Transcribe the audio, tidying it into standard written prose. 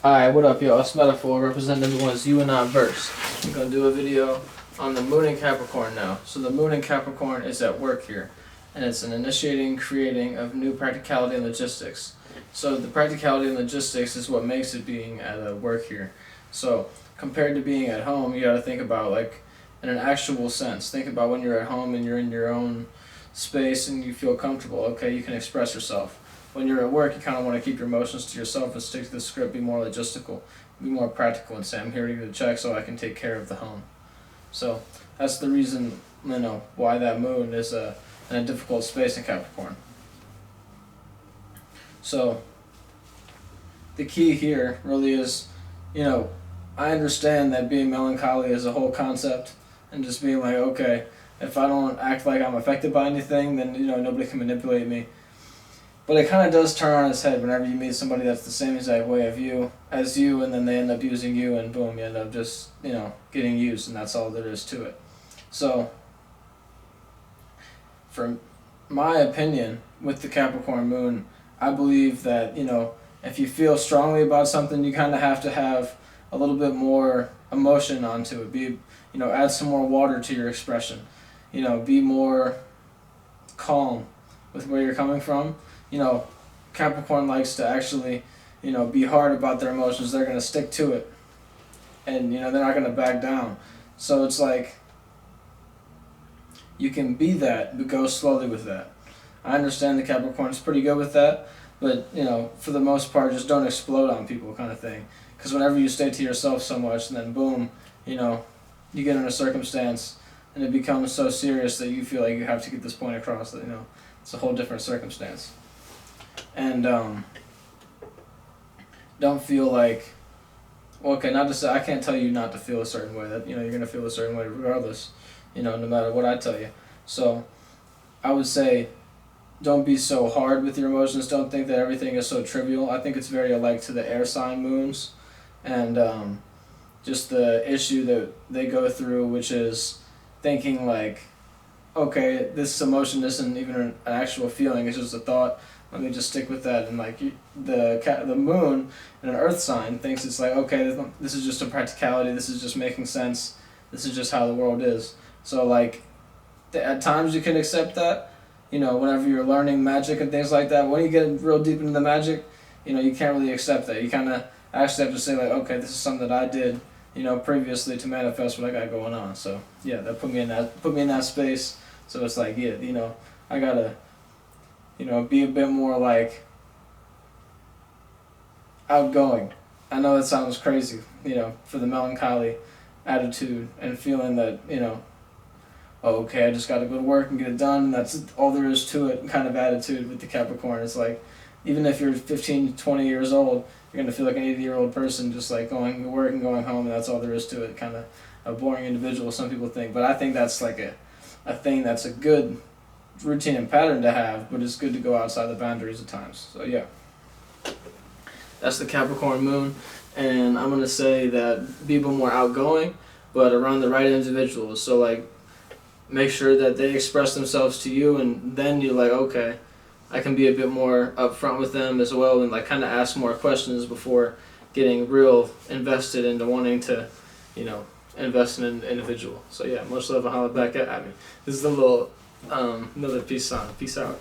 Alright, what up, y'all? It's Metaphor, representing everyone's you and not verse. I'm going to do a video on the moon in Capricorn now. So the moon in Capricorn is at work here, and it's an initiating, creating of new practicality and logistics. So the practicality and logistics is what makes it being at work here. So compared to being at home, you got to think about, like, in an actual sense. Think about when you're at home and you're in your own space and you feel comfortable. Okay, you can express yourself. When you're at work, you kind of want to keep your emotions to yourself and stick to the script, be more logistical, be more practical, and say, I'm here to get a check so I can take care of the home. So that's the reason, why that moon is in a difficult space in Capricorn. So the key here really is, I understand that being melancholy is a whole concept, and just being like, okay, if I don't act like I'm affected by anything, then, nobody can manipulate me. But it kind of does turn on its head whenever you meet somebody that's the same exact way as you, and then they end up using you, and boom, you end up just, getting used, and that's all there is to it. So, for my opinion, with the Capricorn moon, I believe that, if you feel strongly about something, you kind of have to have a little bit more emotion onto it. Add some more water to your expression. Be more calm with where you're coming from. Capricorn likes to actually, be hard about their emotions. They're going to stick to it. And, they're not going to back down. So it's like, you can be that, but go slowly with that. I understand the Capricorn's pretty good with that, but, for the most part, just don't explode on people kind of thing. Because whenever you stay to yourself so much, and then boom, you get in a circumstance, and it becomes so serious that you feel like you have to get this point across that, it's a whole different circumstance. And don't feel like, not to say, I can't tell you not to feel a certain way. That you're gonna feel a certain way regardless, no matter what I tell you. So I would say, don't be so hard with your emotions. Don't think that everything is so trivial. I think it's very alike to the air sign moons, and just the issue that they go through, which is thinking like, okay, this emotion isn't even an actual feeling, it's just a thought. Let me just stick with that. And like the moon in an earth sign thinks it's like, okay, this is just a practicality, this is just making sense, this is just how the world is. So like, at times you can accept that, whenever you're learning magic and things like that. When you get real deep into the magic, you can't really accept that. You kind of actually have to say like, okay, this is something that I did, previously to manifest what I got going on. So yeah, that put me in that space. So it's like, yeah, I gotta, be a bit more like outgoing. I know that sounds crazy, for the melancholy attitude and feeling that, oh, okay, I just gotta go to work and get it done, and that's all there is to it kind of attitude with the Capricorn. It's like, even if you're 15, 20 years old, you're gonna feel like an 80-year-old person, just like going to work and going home, and that's all there is to it. Kind of a boring individual, some people think. But I think that's like a thing that's a good routine and pattern to have, but it's good to go outside the boundaries at times. So yeah, that's the Capricorn moon, and I'm going to say that be a bit more outgoing, but around the right individuals. So like, make sure that they express themselves to you, and then you're like, okay, I can be a bit more upfront with them as well, and like kind of ask more questions before getting real invested into wanting to, invest in an individual. So yeah, much love and holla back at me. This is a little another peace sign. Peace out.